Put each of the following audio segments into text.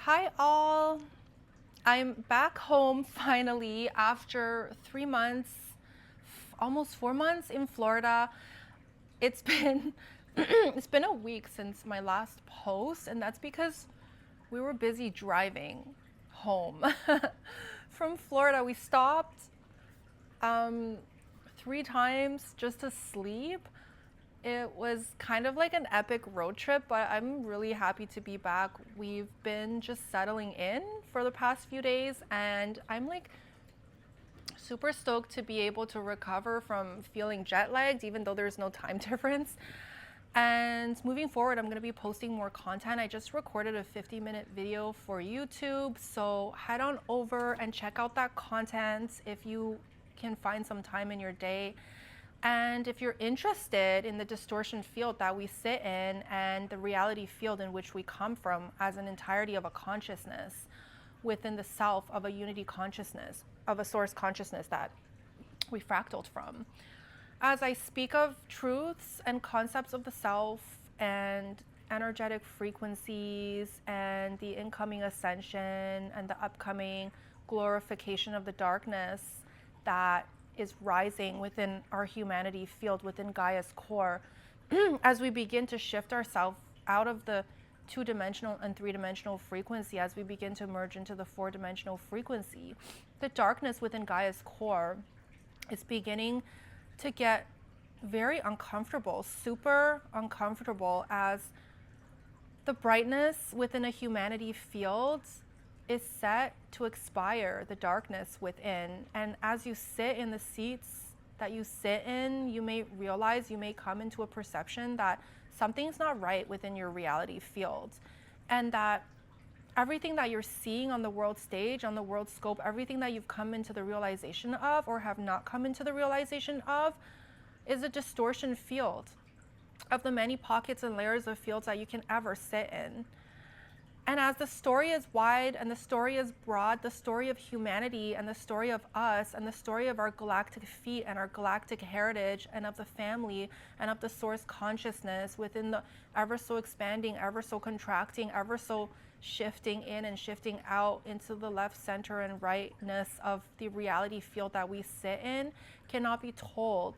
Hi all. I'm back home finally after 3 months, almost 4 months in Florida. It's been it's been a week since my last post, and that's because we were busy driving home from Florida. We stopped um, 3 times just to sleep. It was kind of like an epic road trip, but I'm really happy to be back. We've been just settling in for the past few days, and I'm like super stoked to be able to recover from feeling jet lagged, even though there's no time difference. And moving forward, I'm going to be posting more content. I just recorded a 50-minute video for YouTube, so head on over and check out that content if you can find some time in your day. And if you're interested in the distortion field that we sit in and the reality field in which we come from as an entirety of a consciousness within the self of a unity consciousness, of a source consciousness that we fractaled from. As I speak of truths and concepts of the self and energetic frequencies and the incoming ascension and the upcoming glorification of the darkness that is rising within our humanity field, within Gaia's core, as we begin to shift ourselves out of the two-dimensional and three-dimensional frequency, as we begin to merge into the four-dimensional frequency, the darkness within Gaia's core is beginning to get very uncomfortable, super uncomfortable, as the brightness within a humanity field is set to expire, the darkness within. And as you sit in the seats that you sit in, you may realize, you may come into a perception that something's not right within your reality field, and that everything that you're seeing on the world stage, on the world scope, everything that you've come into the realization of or have not come into the realization of is a distortion field of the many pockets and layers of fields that you can ever sit in. And as the story is wide and the story is broad, the story of humanity and the story of us and the story of our galactic feat and our galactic heritage and of the family and of the source consciousness within the ever so expanding, ever so contracting, ever so shifting in and shifting out into the left, center, and rightness of the reality field that we sit in cannot be told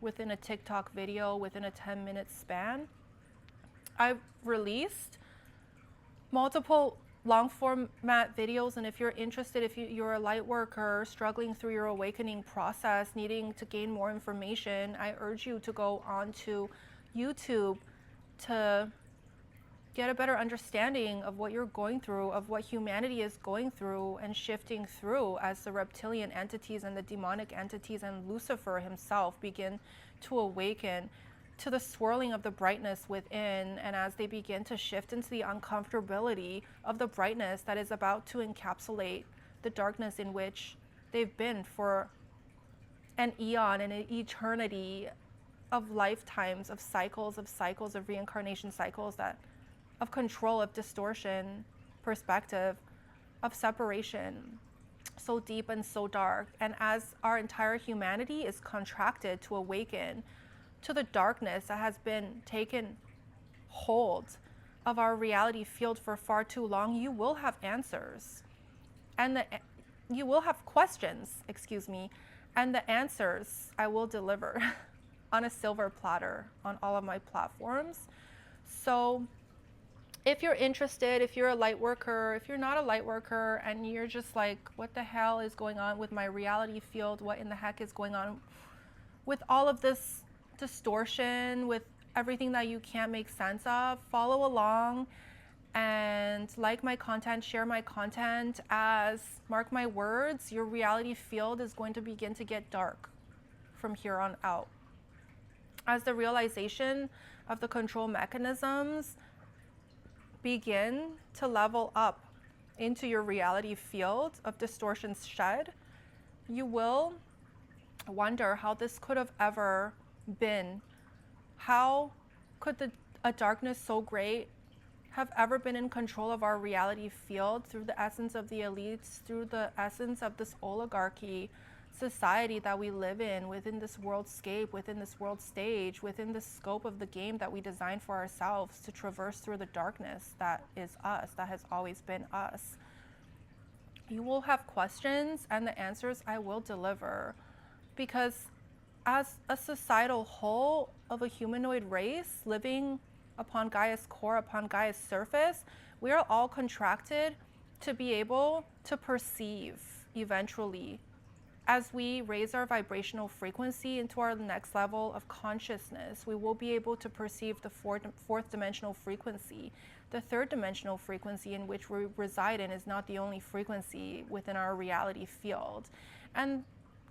within a TikTok video, within a 10-minute span. I've released multiple long format videos, and if you're interested, if you're a light worker struggling through your awakening process, needing to gain more information, I urge you to go onto YouTube to get a better understanding of what you're going through, of what humanity is going through and shifting through as the reptilian entities and the demonic entities and Lucifer himself begin to awaken to the swirling of the brightness within, and as they begin to shift into the uncomfortability of the brightness that is about to encapsulate the darkness in which they've been for an eon and an eternity of lifetimes, of cycles, of reincarnation cycles, that of control, of distortion, perspective, of separation, so deep and so dark. And as our entire humanity is contracted to awaken to the darkness that has been taken hold of our reality field for far too long, you will have answers. And you will have questions, and the answers I will deliver on a silver platter on all of my platforms. So if you're interested, if you're a light worker, if you're not a light worker and you're just like, what the hell is going on with my reality field? What in the heck is going on with all of this distortion, with everything that you can't make sense of? Follow along and like my content, share my content, as, mark my words, your reality field is going to begin to get dark from here on out. As the realization of the control mechanisms begin to level up into your reality field of distortions shed, you will wonder how this could have ever been. How could a darkness so great have ever been in control of our reality field through the essence of the elites, through the essence of this oligarchy, society that we live in, within this worldscape, within this world stage, within the scope of the game that we designed for ourselves to traverse through the darkness that is us, that has always been us. You will have questions, and the answers I will deliver, because as a societal whole of a humanoid race living upon Gaia's core, upon Gaia's surface, we are all contracted to be able to perceive eventually. As we raise our vibrational frequency into our next level of consciousness, we will be able to perceive the fourth dimensional frequency. The third dimensional frequency in which we reside in is not the only frequency within our reality field. And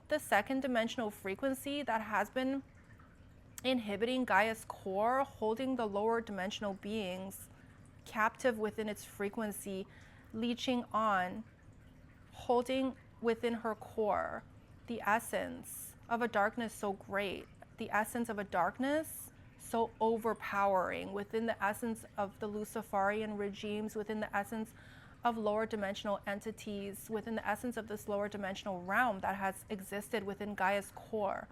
the second dimensional frequency that has been inhibiting Gaia's core, holding the lower dimensional beings captive within its frequency, leeching on, holding within her core the essence of a darkness so great, the essence of a darkness so overpowering, within the essence of the Luciferian regimes, within the essence of lower dimensional entities, within the essence of this lower dimensional realm that has existed within Gaia's core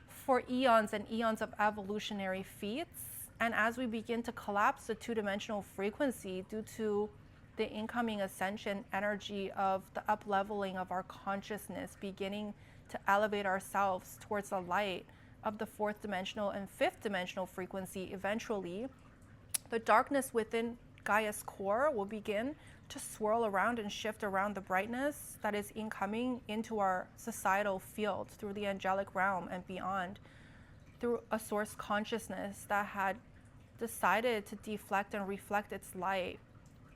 for eons and eons of evolutionary feats. And as we begin to collapse the two-dimensional frequency due to the incoming ascension energy of the up-leveling of our consciousness, beginning to elevate ourselves towards the light of the fourth dimensional and fifth dimensional frequency, eventually, the darkness within Gaia's core will begin to swirl around and shift around the brightness that is incoming into our societal field through the angelic realm and beyond, through a source consciousness that had decided to deflect and reflect its light,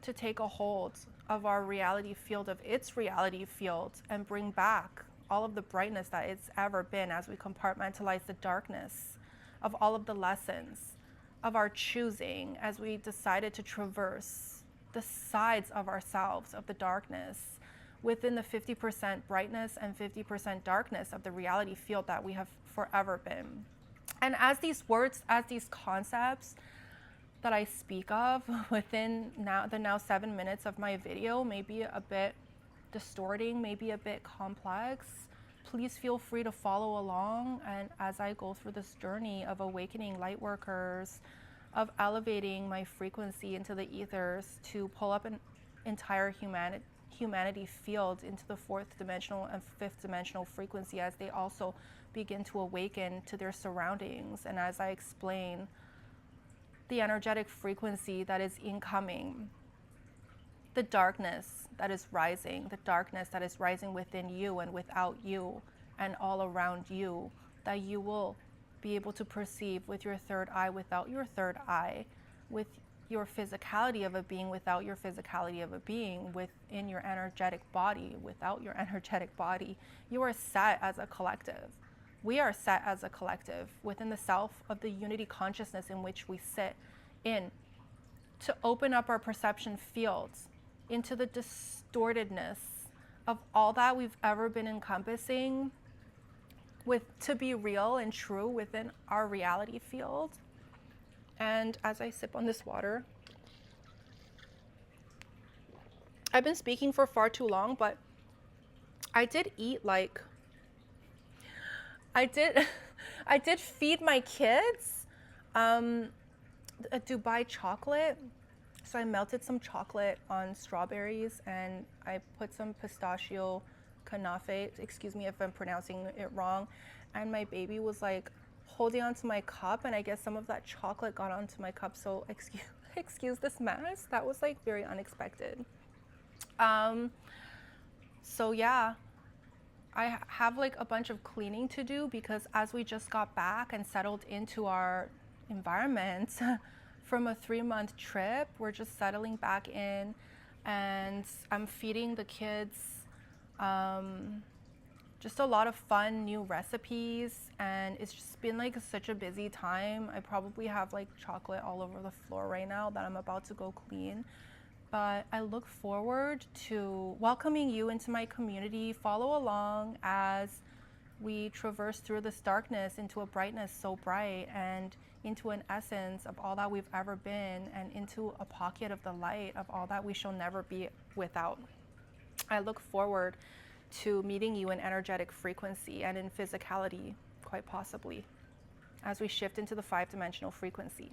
to take a hold of our reality field, of its reality field, and bring back all of the brightness that it's ever been as we compartmentalize the darkness of all of the lessons of our choosing, as we decided to traverse the sides of ourselves, of the darkness, within the 50% brightness and 50% darkness of the reality field that we have forever been. And as these words, as these concepts that I speak of within the now 7 minutes of my video may be a bit distorting, maybe a bit complex, please feel free to follow along. And as I go through this journey of awakening light workers, of elevating my frequency into the ethers to pull up an entire humanity field into the fourth dimensional and fifth dimensional frequency, as they also begin to awaken to their surroundings, and as I explain the energetic frequency that is incoming, the darkness that is rising, the darkness that is rising within you and without you and all around you, that you will be able to perceive with your third eye, without your third eye, with your physicality of a being, without your physicality of a being, within your energetic body, without your energetic body. You are set as a collective. We are set as a collective within the self of the unity consciousness in which we sit in, to open up our perception fields into the distortedness of all that we've ever been encompassing to be real and true within our reality field. And as I sip on this water, I've been speaking for far too long, but I did eat I did feed my kids a Dubai chocolate. So I melted some chocolate on strawberries and I put some pistachio kanafe, excuse me if I'm pronouncing it wrong, and my baby was holding onto my cup, and I guess some of that chocolate got onto my cup, so excuse this mess. That was very unexpected. So yeah, I have a bunch of cleaning to do, because as we just got back and settled into our environment from a 3-month trip, we're just settling back in, and I'm feeding the kids just a lot of fun new recipes, and it's just been such a busy time. I probably have chocolate all over the floor right now that I'm about to go clean. But I look forward to welcoming you into my community. Follow along as we traverse through this darkness into a brightness so bright, and into an essence of all that we've ever been, and into a pocket of the light of all that we shall never be without. I look forward to meeting you in energetic frequency and in physicality, quite possibly, as we shift into the 5-dimensional frequency.